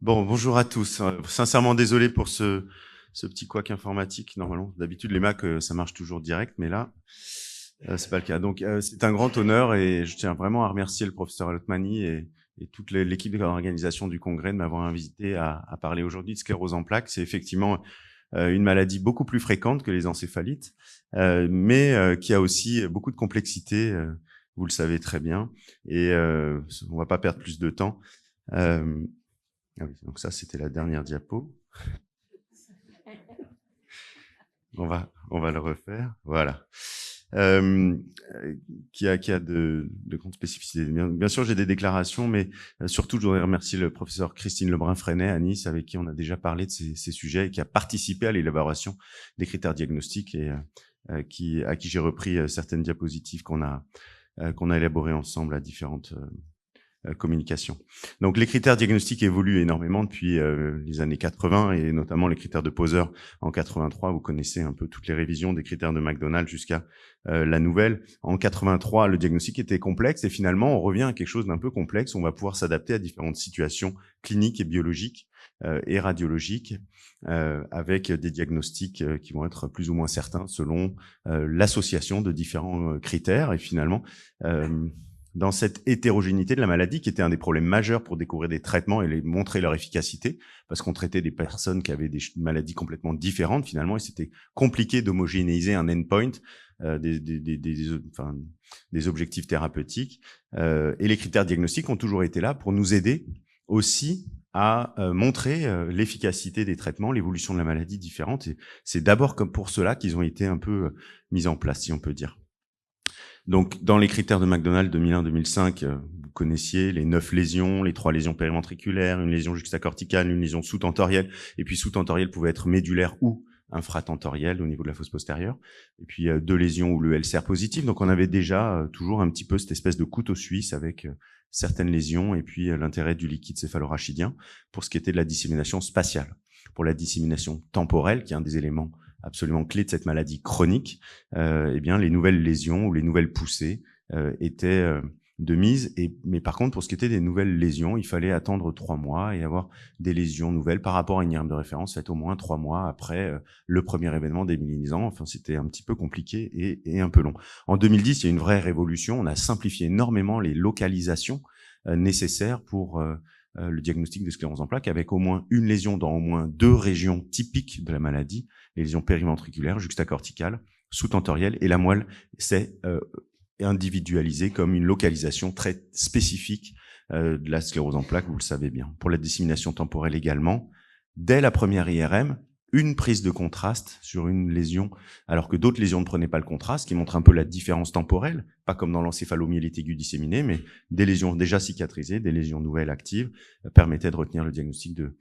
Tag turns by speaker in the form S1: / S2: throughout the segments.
S1: Bon, bonjour à tous. Sincèrement désolé pour ce petit couac informatique. Normalement, d'habitude, les Mac, ça marche toujours direct, mais là, c'est pas le cas. Donc, c'est un grand honneur et je tiens vraiment à remercier le professeur Alotmani et toute l'équipe de l'organisation du congrès de m'avoir invité à parler aujourd'hui de sclérose en plaques. C'est effectivement une maladie beaucoup plus fréquente que les encéphalites, mais qui a aussi beaucoup de complexité, vous le savez très bien. Et on va pas perdre plus de temps. Euh, ah oui, donc ça, c'était la dernière diapo. On va le refaire. Voilà. Euh, qui a de grandes spécificités. Bien sûr, j'ai des déclarations, mais surtout, je voudrais remercier le professeur Christine Lebrun-Freinet à Nice, avec qui on a déjà parlé de ces sujets et qui a participé à l'élaboration des critères diagnostiques et à qui j'ai repris certaines diapositives qu'on a élaborées ensemble à différentes communication. Donc les critères diagnostiques évoluent énormément depuis les années 80 et notamment les critères de Poser en 83. Vous connaissez un peu toutes les révisions des critères de McDonald jusqu'à la nouvelle. En 83, le diagnostic était complexe et finalement on revient à quelque chose d'un peu complexe. On va pouvoir s'adapter à différentes situations cliniques et biologiques et radiologiques avec des diagnostics qui vont être plus ou moins certains selon l'association de différents critères et finalement dans cette hétérogénéité de la maladie, qui était un des problèmes majeurs pour découvrir des traitements et les montrer leur efficacité, parce qu'on traitait des personnes qui avaient des maladies complètement différentes finalement, et c'était compliqué d'homogénéiser un endpoint, des objectifs thérapeutiques. Et les critères diagnostiques ont toujours été là pour nous aider aussi à montrer l'efficacité des traitements, l'évolution de la maladie différente. Et c'est d'abord comme pour cela qu'ils ont été un peu mis en place, si on peut dire. Donc, dans les critères de McDonald 2001-2005, vous connaissiez les 9 lésions, les 3 lésions périventriculaires, une lésion juxtacorticale, une lésion sous-tentorielle, et puis sous-tentorielle pouvait être médulaire ou infratentorielle au niveau de la fosse postérieure, et puis 2 lésions où le LCR positif. Donc, on avait déjà toujours un petit peu cette espèce de couteau suisse avec certaines lésions, et puis l'intérêt du liquide céphalorachidien pour ce qui était de la dissémination spatiale. Pour la dissémination temporelle, qui est un des éléments absolument clé de cette maladie chronique, eh bien les nouvelles lésions ou les nouvelles poussées étaient de mise. Mais par contre, pour ce qui était des nouvelles lésions, il fallait attendre 3 mois et avoir des lésions nouvelles par rapport à une IRM de référence faite au moins 3 mois après le premier événement démyélinisant. Enfin, c'était un petit peu compliqué et un peu long. En 2010, il y a une vraie révolution. On a simplifié énormément les localisations nécessaires pour le diagnostic de sclérose en plaques, avec au moins une lésion dans au moins 2 régions typiques de la maladie, les lésions périventriculaires, juxtacorticales, sous-tentorielles, et la moelle, c'est individualisé comme une localisation très spécifique de la sclérose en plaques, vous le savez bien. Pour la dissémination temporelle également, dès la première IRM, une prise de contraste sur une lésion, alors que d'autres lésions ne prenaient pas le contraste, qui montre un peu la différence temporelle, pas comme dans l'encéphalomyélite aiguë disséminée, mais des lésions déjà cicatrisées, des lésions nouvelles actives, permettaient de retenir le diagnostic de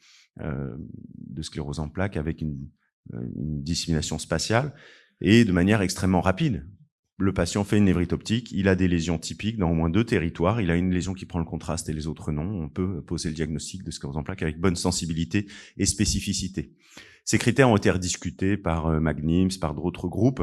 S1: sclérose en plaques avec une dissémination spatiale et de manière extrêmement rapide. Le patient fait une névrite optique, il a des lésions typiques dans au moins 2 territoires, il a une lésion qui prend le contraste et les autres non. On peut poser le diagnostic de sclérose en plaques avec bonne sensibilité et spécificité. Ces critères ont été rediscutés par McNIMS, par d'autres groupes.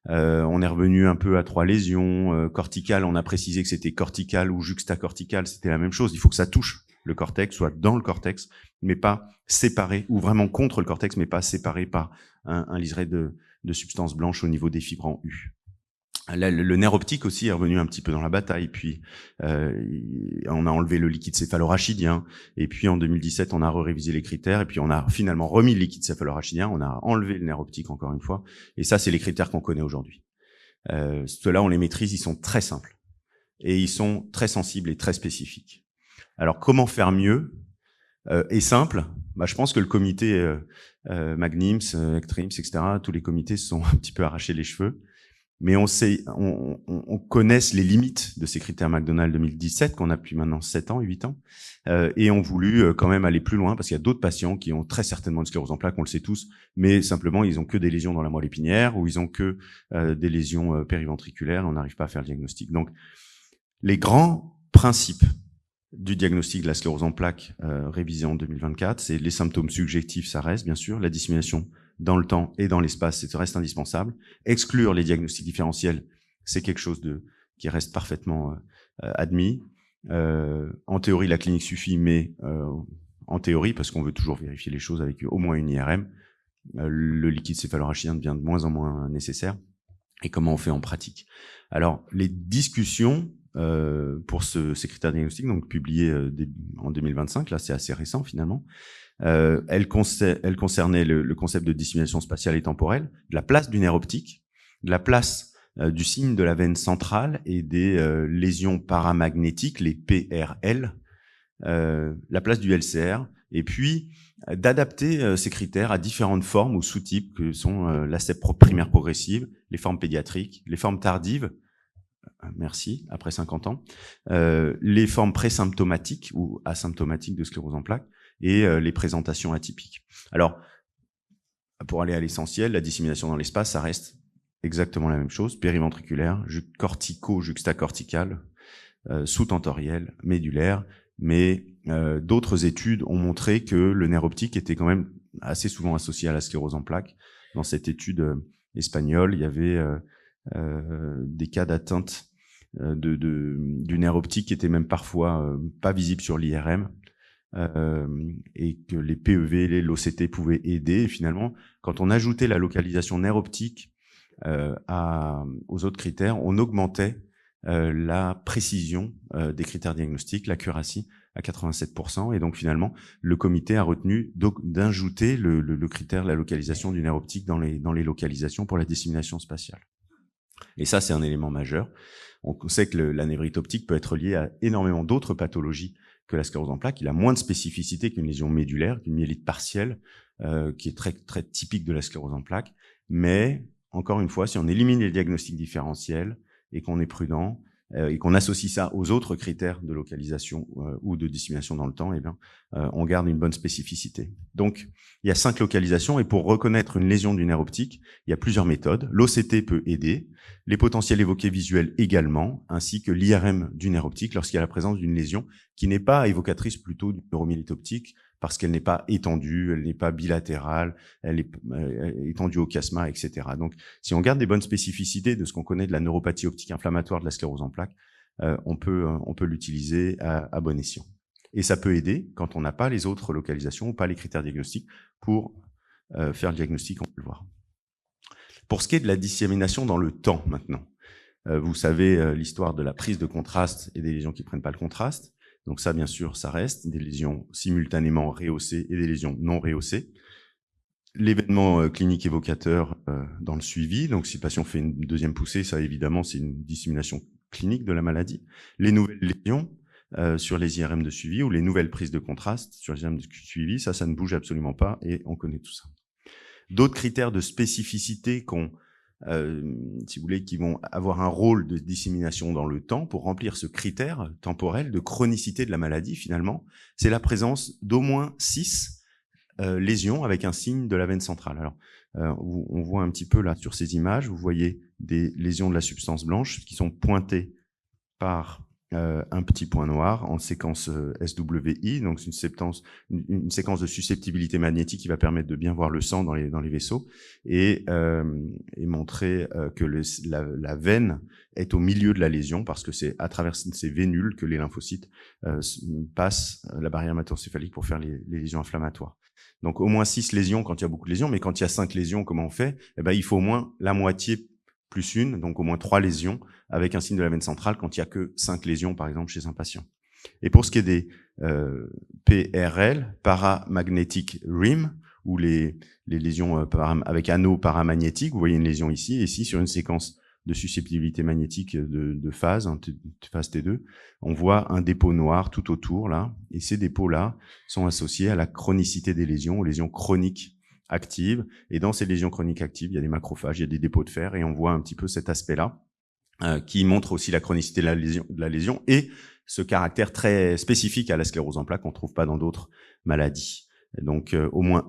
S1: On est revenu un peu à 3 lésions. Corticales, on a précisé que c'était cortical ou juxtacortical, c'était la même chose. Il faut que ça touche le cortex, soit dans le cortex, mais pas séparé, ou vraiment contre le cortex, mais pas séparé par un liseré de substances blanches au niveau des fibres en U. Le nerf optique aussi est revenu un petit peu dans la bataille, puis on a enlevé le liquide céphalorachidien, et puis en 2017 on a révisé les critères, et puis on a finalement remis le liquide céphalorachidien, on a enlevé le nerf optique encore une fois, et ça c'est les critères qu'on connaît aujourd'hui. Ceux-là on les maîtrise, ils sont très simples, et ils sont très sensibles et très spécifiques. Alors comment faire mieux et simple? Je pense que le comité McNIMS, ECTRIMS, etc., tous les comités se sont un petit peu arrachés les cheveux. Mais on connaisse les limites de ces critères McDonald 2017 qu'on a depuis maintenant 7 ans, 8 ans, et ont voulu quand même aller plus loin parce qu'il y a d'autres patients qui ont très certainement une sclérose en plaques, on le sait tous, mais simplement ils ont que des lésions dans la moelle épinière ou ils ont que des lésions périventriculaires, on n'arrive pas à faire le diagnostic. Donc les grands principes du diagnostic de la sclérose en plaques révisé en 2024, c'est les symptômes subjectifs, ça reste bien sûr, la dissémination dans le temps et dans l'espace, ça reste indispensable. Exclure les diagnostics différentiels, c'est quelque chose qui reste parfaitement admis. En théorie, la clinique suffit, mais en théorie, parce qu'on veut toujours vérifier les choses avec au moins une IRM, le liquide céphalorachidien devient de moins en moins nécessaire. Et comment on fait en pratique? Alors, les discussions pour ces critères diagnostiques, donc publiés en 2025, là c'est assez récent finalement, elles concernaient le concept de dissimulation spatiale et temporelle, de la place du nerf optique, de la place du signe de la veine centrale et des lésions paramagnétiques, les PRL, la place du LCR, et puis d'adapter ces critères à différentes formes ou sous-types que sont l'ACEP primaire progressive, les formes pédiatriques, les formes tardives, merci, après 50 ans, les formes présymptomatiques ou asymptomatiques de sclérose en plaques et les présentations atypiques. Alors, pour aller à l'essentiel, la dissémination dans l'espace, ça reste exactement la même chose, périventriculaire, juxtacorticale, sous-tentorielle, médulaire, mais d'autres études ont montré que le nerf optique était quand même assez souvent associé à la sclérose en plaques. Dans cette étude espagnole, il y avait des cas d'atteinte du nerf optique qui étaient même parfois pas visibles sur l'IRM, et que les PEV, l'OCT pouvaient aider. Et finalement, quand on ajoutait la localisation nerf optique aux autres critères, on augmentait la précision des critères diagnostiques, l'accuracy à 87%. Et donc finalement, le comité a retenu d'ajouter le critère de la localisation du nerf optique dans les localisations pour la dissémination spatiale. Et ça, c'est un élément majeur. On sait que la névrite optique peut être liée à énormément d'autres pathologies que la sclérose en plaques. Il a moins de spécificité qu'une lésion médulaire, qu'une myélite partielle, qui est très, très typique de la sclérose en plaques. Mais, encore une fois, si on élimine les diagnostics différentiels et qu'on est prudent, et qu'on associe ça aux autres critères de localisation ou de dissémination dans le temps, eh bien, on garde une bonne spécificité. Donc, il y a 5 localisations, et pour reconnaître une lésion du nerf optique, il y a plusieurs méthodes. L'OCT peut aider, les potentiels évoqués visuels également, ainsi que l'IRM du nerf optique lorsqu'il y a la présence d'une lésion qui n'est pas évocatrice plutôt d'une neuromyélite optique, parce qu'elle n'est pas étendue, elle n'est pas bilatérale, elle est étendue au chiasma, etc. Donc, si on garde des bonnes spécificités de ce qu'on connaît de la neuropathie optique inflammatoire de la sclérose en plaques, on peut l'utiliser à bon escient. Et ça peut aider quand on n'a pas les autres localisations ou pas les critères diagnostiques pour faire le diagnostic, on peut le voir. Pour ce qui est de la dissémination dans le temps maintenant, vous savez l'histoire de la prise de contraste et des lésions qui ne prennent pas le contraste. Donc ça, bien sûr, ça reste des lésions simultanément rehaussées et des lésions non rehaussées. L'événement clinique évocateur dans le suivi, donc si le patient fait une deuxième poussée, ça évidemment c'est une dissémination clinique de la maladie. Les nouvelles lésions sur les IRM de suivi ou les nouvelles prises de contraste sur les IRM de suivi, ça ne bouge absolument pas et on connaît tout ça. D'autres critères de spécificité si vous voulez, qui vont avoir un rôle de dissémination dans le temps pour remplir ce critère temporel de chronicité de la maladie, finalement, c'est la présence d'au moins 6 lésions avec un signe de la veine centrale. Alors, on voit un petit peu là sur ces images, vous voyez des lésions de la substance blanche qui sont pointées par un petit point noir en séquence SWI, donc c'est une séquence de susceptibilité magnétique qui va permettre de bien voir le sang dans les vaisseaux et montrer que la veine est au milieu de la lésion parce que c'est à travers ces vénules que les lymphocytes passent la barrière hématocéphalique pour faire les lésions inflammatoires. Donc au moins 6 lésions quand il y a beaucoup de lésions, mais quand il y a 5 lésions, comment on fait? Eh ben, il faut au moins la moitié plus une, donc au moins 3 lésions avec un signe de la veine centrale quand il n'y a que 5 lésions, par exemple, chez un patient. Et pour ce qui est des PRL, paramagnetic rim, ou les lésions avec anneaux paramagnétiques, vous voyez une lésion ici, et ici sur une séquence de susceptibilité magnétique de phase, phase T2, on voit un dépôt noir tout autour, là, et ces dépôts-là sont associés à la chronicité des lésions, aux lésions chroniques actives, et dans ces lésions chroniques actives, il y a des macrophages, il y a des dépôts de fer, et on voit un petit peu cet aspect-là, qui montre aussi la chronicité de la lésion, et ce caractère très spécifique à la sclérose en plaques qu'on ne trouve pas dans d'autres maladies. Et donc, au moins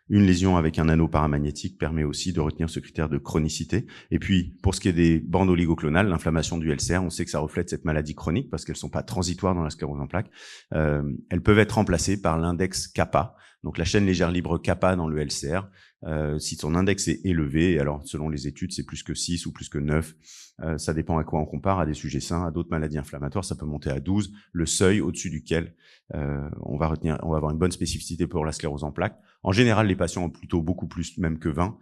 S1: une lésion avec un anneau paramagnétique permet aussi de retenir ce critère de chronicité. Et puis, pour ce qui est des bandes oligoclonales, l'inflammation du LCR, on sait que ça reflète cette maladie chronique parce qu'elles ne sont pas transitoires dans la sclérose en plaques. Elles peuvent être remplacées par l'index kappa. Donc la chaîne légère libre kappa dans le LCR, si son index est élevé, alors selon les études, c'est plus que 6 ou plus que 9, ça dépend à quoi on compare, à des sujets sains, à d'autres maladies inflammatoires, ça peut monter à 12, le seuil au-dessus duquel on va avoir une bonne spécificité pour la sclérose en plaques. En général, les patients ont plutôt beaucoup plus même que 20,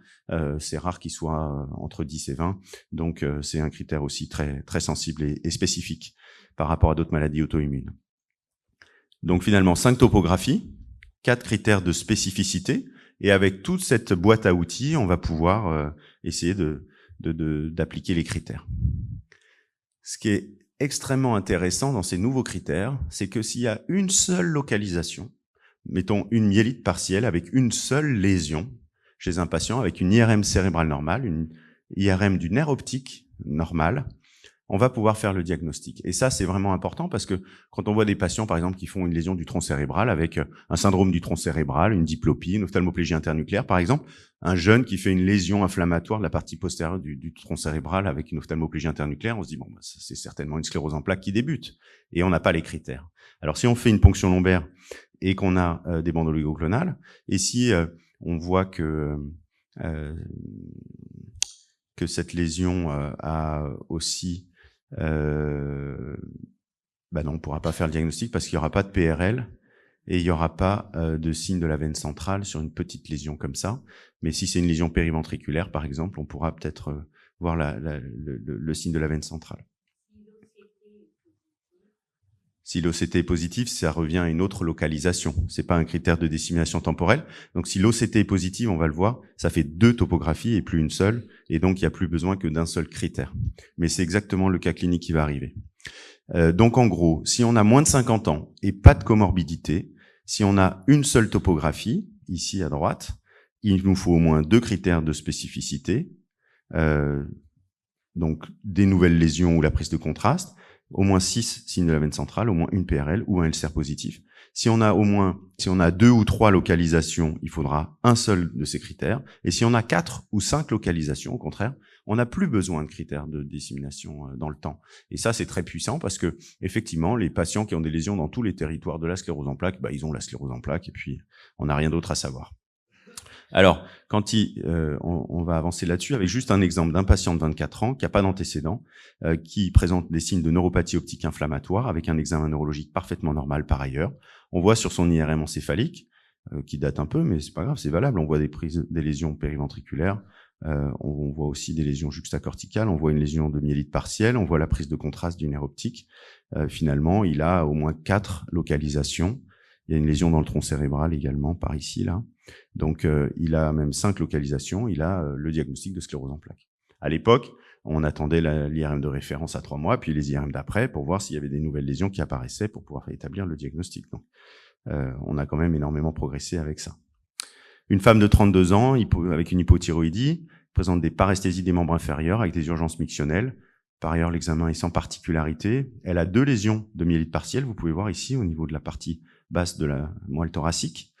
S1: c'est rare qu'ils soient entre 10 et 20, donc c'est un critère aussi très, très sensible et spécifique par rapport à d'autres maladies auto-immunes. Donc finalement, 5 topographies, 4 critères de spécificité, et avec toute cette boîte à outils, on va pouvoir essayer d'appliquer les critères. Ce qui est extrêmement intéressant dans ces nouveaux critères, c'est que s'il y a une seule localisation, mettons une myélite partielle avec une seule lésion chez un patient avec une IRM cérébrale normale, une IRM du nerf optique normale, on va pouvoir faire le diagnostic. Et ça, c'est vraiment important parce que quand on voit des patients, par exemple, qui font une lésion du tronc cérébral avec un syndrome du tronc cérébral, une diplopie, une ophtalmoplégie internucléaire, par exemple, un jeune qui fait une lésion inflammatoire de la partie postérieure du tronc cérébral avec une ophtalmoplégie internucléaire, on se dit, bon, bah, c'est certainement une sclérose en plaques qui débute. Et on n'a pas les critères. Alors, si on fait une ponction lombaire et qu'on a des bandes oligoclonales, et si on voit que cette lésion a aussi non, on ne pourra pas faire le diagnostic parce qu'il n'y aura pas de PRL et il n'y aura pas de signe de la veine centrale sur une petite lésion comme ça. Mais si c'est une lésion périventriculaire, par exemple, on pourra peut-être voir le signe de la veine centrale. Si l'OCT est positif, ça revient à une autre localisation. C'est pas un critère de dissémination temporelle. Donc, si l'OCT est positive, on va le voir, ça fait 2 topographies et plus une seule. Et donc, il n'y a plus besoin que d'un seul critère. Mais c'est exactement le cas clinique qui va arriver. Donc, en gros, si on a moins de 50 ans et pas de comorbidité, si on a une seule topographie, ici à droite, il nous faut au moins 2 critères de spécificité. Donc, des nouvelles lésions ou la prise de contraste. Au moins 6 signes de la veine centrale, au moins une PRL ou un LCR positif. Si on a 2 ou 3 localisations, il faudra un seul de ces critères. Et si on a 4 ou 5 localisations, au contraire, on n'a plus besoin de critères de dissémination dans le temps. Et ça, c'est très puissant parce que, effectivement, les patients qui ont des lésions dans tous les territoires de la sclérose en plaques, ils ont la sclérose en plaques et puis on n'a rien d'autre à savoir. Alors, quand on va avancer là-dessus avec juste un exemple d'un patient de 24 ans qui n'a pas d'antécédent, qui présente des signes de neuropathie optique inflammatoire avec un examen neurologique parfaitement normal par ailleurs. On voit sur son IRM encéphalique, qui date un peu, mais c'est pas grave, c'est valable. On voit des lésions périventriculaires, on voit aussi des lésions juxtacorticales, on voit une lésion de myélite partielle, on voit la prise de contraste du nerf optique. Finalement, il a au moins 4 localisations. Il y a une lésion dans le tronc cérébral également, par ici, là. Donc, il a même 5 localisations. Il a le diagnostic de sclérose en plaques. À l'époque, on attendait l'IRM de référence à 3 mois, puis les IRM d'après pour voir s'il y avait des nouvelles lésions qui apparaissaient pour pouvoir établir le diagnostic. Donc, on a quand même énormément progressé avec ça. Une femme de 32 ans, avec une hypothyroïdie, présente des paresthésies des membres inférieurs avec des urgences mictionnelles. Par ailleurs, l'examen est sans particularité. Elle a 2 lésions de myélite partielle. Vous pouvez voir ici au niveau de la partie basse de la moelle thoracique.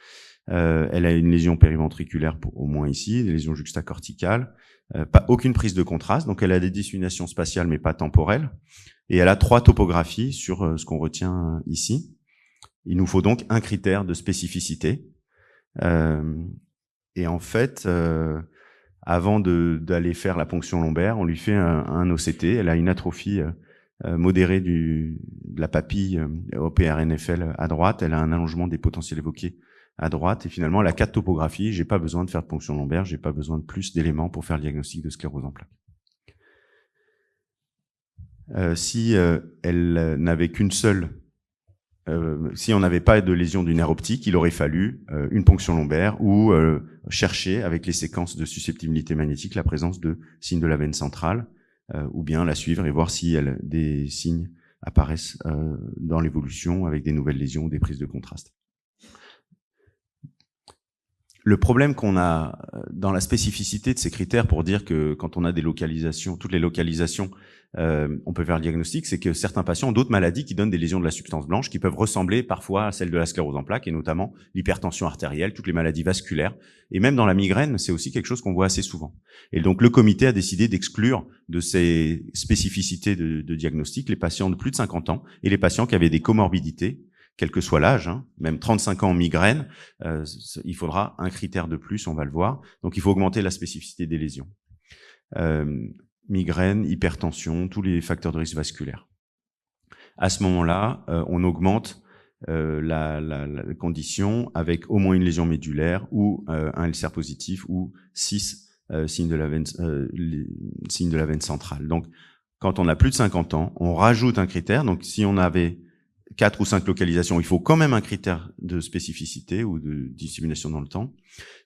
S1: Elle a une lésion périventriculaire au moins ici, des lésions juxtacorticales, aucune prise de contraste, donc elle a des disséminations spatiales mais pas temporelles, et elle a 3 topographies sur ce qu'on retient ici. Il nous faut donc un critère de spécificité. Et en fait, avant d'aller faire la ponction lombaire, on lui fait un OCT. Elle a une atrophie modérée de la papille OPRNFL à droite. Elle a un allongement des potentiels évoqués à droite. Et finalement, elle a 4 topographies. J'ai pas besoin de faire de ponction lombaire. J'ai pas besoin de plus d'éléments pour faire le diagnostic de sclérose en plaques. Si elle n'avait qu'une seule, si on n'avait pas de lésion du nerf optique, il aurait fallu une ponction lombaire ou chercher avec les séquences de susceptibilité magnétique la présence de signes de la veine centrale, ou bien la suivre et voir si des signes apparaissent dans l'évolution avec des nouvelles lésions ou des prises de contraste. Le problème qu'on a dans la spécificité de ces critères pour dire que quand on a des localisations, toutes les localisations, on peut faire le diagnostic, c'est que certains patients ont d'autres maladies qui donnent des lésions de la substance blanche qui peuvent ressembler parfois à celles de la sclérose en plaques et notamment l'hypertension artérielle, toutes les maladies vasculaires. Et même dans la migraine, c'est aussi quelque chose qu'on voit assez souvent. Et donc le comité a décidé d'exclure de ces spécificités de diagnostic les patients de plus de 50 ans et les patients qui avaient des comorbidités quel que soit l'âge, hein, même 35 ans en migraine, il faudra un critère de plus, on va le voir. Donc, il faut augmenter la spécificité des lésions. Migraine, hypertension, tous les facteurs de risque vasculaire. À ce moment-là, on augmente la condition avec au moins une lésion médulaire ou un LCR positif ou 6 signes de la veine centrale. Donc, quand on a plus de 50 ans, on rajoute un critère. Donc, si on avait 4 ou 5 localisations, il faut quand même un critère de spécificité ou de dissémination dans le temps.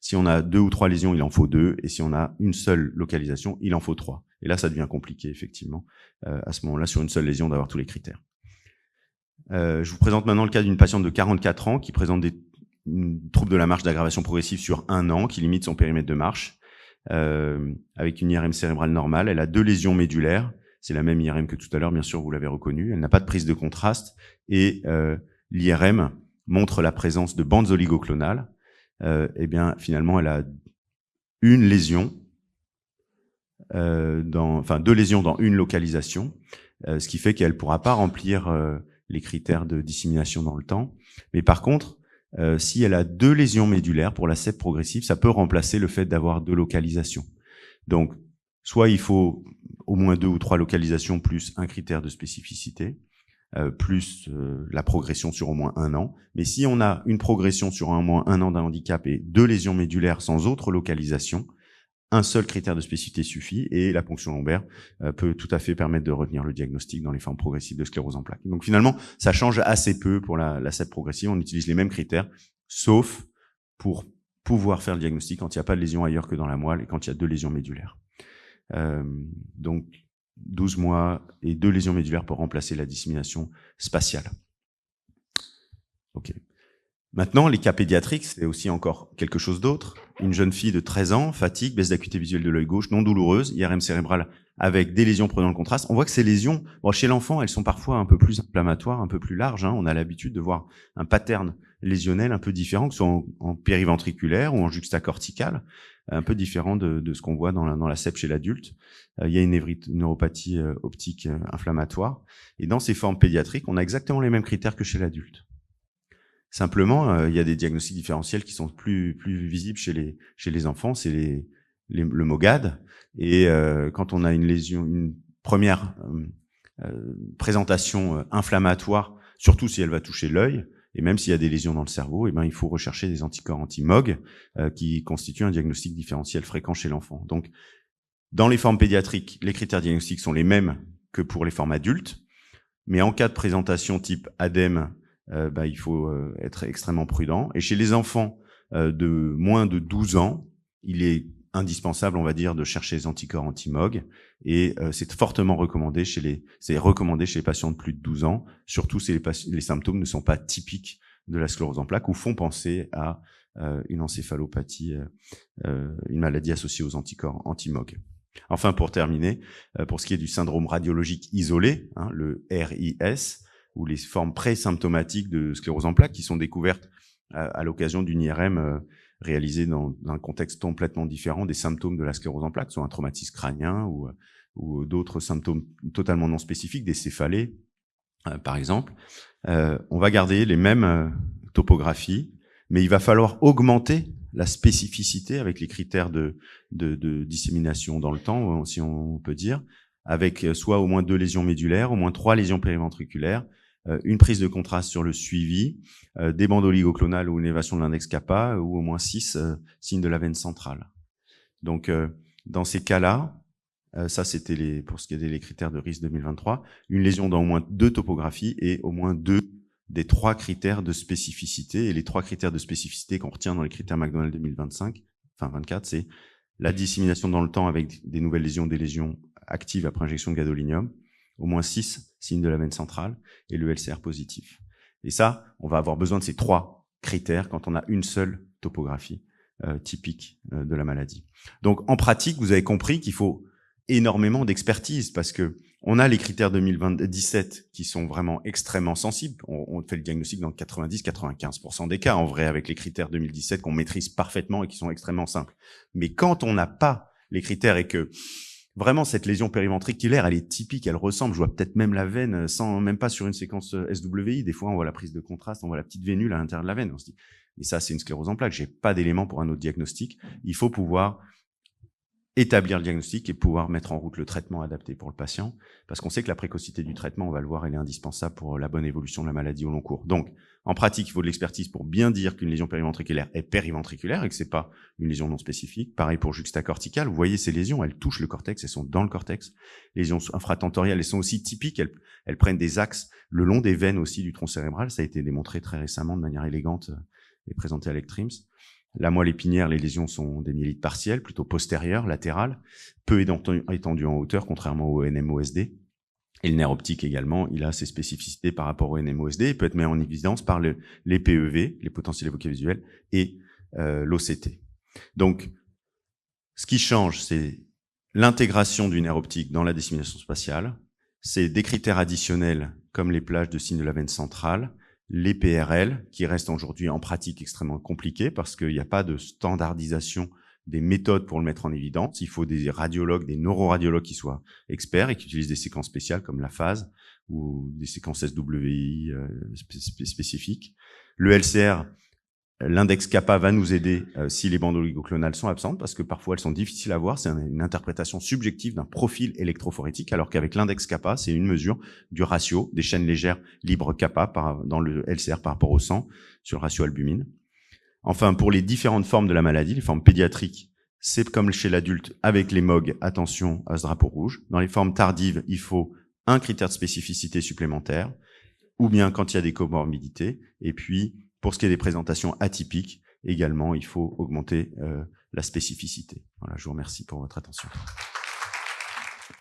S1: Si on a 2 ou 3 lésions, il en faut 2. Et si on a une seule localisation, il en faut 3. Et là, ça devient compliqué, effectivement, à ce moment-là, sur une seule lésion, d'avoir tous les critères. Je vous présente maintenant le cas d'une patiente de 44 ans qui présente des troubles de la marche d'aggravation progressive sur 1 an, qui limite son périmètre de marche, avec une IRM cérébrale normale. Elle a 2 lésions médulaires. C'est la même IRM que tout à l'heure, bien sûr, vous l'avez reconnue. Elle n'a pas de prise de contraste et l'IRM montre la présence de bandes oligoclonales. Eh bien, finalement, elle a une lésion, 2 lésions dans une localisation, ce qui fait qu'elle ne pourra pas remplir les critères de dissémination dans le temps. Mais par contre, si elle a 2 lésions médulaires pour la CEP progressive, ça peut remplacer le fait d'avoir 2 localisations. Donc, soit il faut au moins 2 ou 3 localisations plus un critère de spécificité, plus la progression sur au moins 1 an. Mais si on a une progression sur au moins 1 an d'un handicap et 2 lésions médulaires sans autre localisation, un seul critère de spécificité suffit et la ponction lombaire peut tout à fait permettre de retenir le diagnostic dans les formes progressives de sclérose en plaques. Donc finalement, ça change assez peu pour la CEP progressive. On utilise les mêmes critères, sauf pour pouvoir faire le diagnostic quand il n'y a pas de lésion ailleurs que dans la moelle et quand il y a 2 lésions médulaires. Donc 12 mois et 2 lésions médulaires pour remplacer la dissémination spatiale. Ok. Maintenant, les cas pédiatriques, c'est aussi encore quelque chose d'autre. Une jeune fille de 13 ans, fatigue, baisse d'acuité visuelle de l'œil gauche, non douloureuse, IRM cérébrale avec des lésions prenant le contraste. On voit que ces lésions, bon, chez l'enfant, elles sont parfois un peu plus inflammatoires, un peu plus larges. Hein. On a l'habitude de voir un pattern lésionnel un peu différent, que ce soit en périventriculaire ou en juxtacortical, un peu différent de ce qu'on voit dans la CEP chez l'adulte. Il y a une neuropathie optique inflammatoire. Et dans ces formes pédiatriques, on a exactement les mêmes critères que chez l'adulte. Simplement, il y a des diagnostics différentiels qui sont plus visibles chez les enfants, c'est le MOGAD. Et quand on a une lésion, une première présentation inflammatoire, surtout si elle va toucher l'œil, et même s'il y a des lésions dans le cerveau, eh ben il faut rechercher des anticorps anti-MOG qui constituent un diagnostic différentiel fréquent chez l'enfant. Donc, dans les formes pédiatriques, les critères diagnostiques sont les mêmes que pour les formes adultes, mais en cas de présentation type ADEM, il faut être extrêmement prudent. Et chez les enfants de moins de 12 ans, il est indispensable, on va dire, de chercher les anticorps anti-MOG. Et c'est fortement recommandé chez les patients de plus de 12 ans, surtout si les symptômes ne sont pas typiques de la sclérose en plaques ou font penser à une encéphalopathie, une maladie associée aux anticorps anti-MOG. Enfin, pour terminer, pour ce qui est du syndrome radiologique isolé, hein, le RIS, ou les formes pré-symptomatiques de sclérose en plaques qui sont découvertes à l'occasion d'une IRM réalisée dans un contexte complètement différent des symptômes de la sclérose en plaques, soit un traumatisme crânien ou d'autres symptômes totalement non spécifiques, des céphalées, par exemple. On va garder les mêmes topographies, mais il va falloir augmenter la spécificité avec les critères de dissémination dans le temps, si on peut dire, avec soit au moins 2 lésions médulaires, au moins 3 lésions périventriculaires, une prise de contraste sur le suivi, des bandes oligoclonales ou une élévation de l'index kappa, ou au moins 6 signes de la veine centrale. Donc, dans ces cas-là, ça c'était pour ce qui est des critères de risque 2023, une lésion dans au moins 2 topographies et au moins 2 des 3 critères de spécificité. Et les 3 critères de spécificité qu'on retient dans les critères McDonald 24, c'est la dissémination dans le temps avec des nouvelles lésions, des lésions actives après injection de gadolinium, au moins 6 signes de la veine centrale et le LCR positif. Et ça, on va avoir besoin de ces 3 critères quand on a une seule topographie typique de la maladie. Donc, en pratique, vous avez compris qu'il faut énormément d'expertise parce que on a les critères 2017 qui sont vraiment extrêmement sensibles. On fait le diagnostic dans 90-95% des cas, en vrai, avec les critères 2017 qu'on maîtrise parfaitement et qui sont extrêmement simples. Mais quand on n'a pas les critères et que vraiment cette lésion périventriculaire, elle est typique, elle ressemble, je vois peut-être même la veine sans même pas sur une séquence SWI. Des fois, on voit la prise de contraste, on voit la petite vénule à l'intérieur de la veine. On se dit, mais ça, c'est une sclérose en plaques. J'ai pas d'éléments pour un autre diagnostic. Il faut pouvoir établir le diagnostic et pouvoir mettre en route le traitement adapté pour le patient, parce qu'on sait que la précocité du traitement, on va le voir, elle est indispensable pour la bonne évolution de la maladie au long cours. Donc, en pratique, il faut de l'expertise pour bien dire qu'une lésion périventriculaire est périventriculaire et que c'est pas une lésion non spécifique. Pareil pour juxtacorticale, vous voyez ces lésions, elles touchent le cortex, elles sont dans le cortex. Les lésions infratentoriales, elles sont aussi typiques, elles prennent des axes le long des veines aussi du tronc cérébral, ça a été démontré très récemment de manière élégante et présenté à l'ECTRIMS. La moelle épinière, les lésions sont des myélites partielles, plutôt postérieures, latérales, peu étendues en hauteur, contrairement au NMOSD. Et le nerf optique également, il a ses spécificités par rapport au NMOSD. Il peut être mis en évidence par les PEV, les potentiels évoqués visuels, et l'OCT. Donc, ce qui change, c'est l'intégration du nerf optique dans la dissémination spatiale. C'est des critères additionnels comme les plages de signes de la veine centrale, les PRL, qui restent aujourd'hui en pratique extrêmement compliqués parce qu'il n'y a pas de standardisation des méthodes pour le mettre en évidence. Il faut des radiologues, des neuroradiologues qui soient experts et qui utilisent des séquences spéciales comme la phase ou des séquences SWI spécifiques. Le LCR, l'index kappa va nous aider si les bandes oligoclonales sont absentes, parce que parfois elles sont difficiles à voir. C'est une interprétation subjective d'un profil électrophorétique, alors qu'avec l'index kappa, c'est une mesure du ratio des chaînes légères libres kappa dans le LCR par rapport au sang sur le ratio albumine. Enfin, pour les différentes formes de la maladie, les formes pédiatriques, c'est comme chez l'adulte avec les MOG, attention à ce drapeau rouge. Dans les formes tardives, il faut un critère de spécificité supplémentaire, ou bien quand il y a des comorbidités. Et puis, pour ce qui est des présentations atypiques, également, il faut augmenter la spécificité. Voilà, je vous remercie pour votre attention.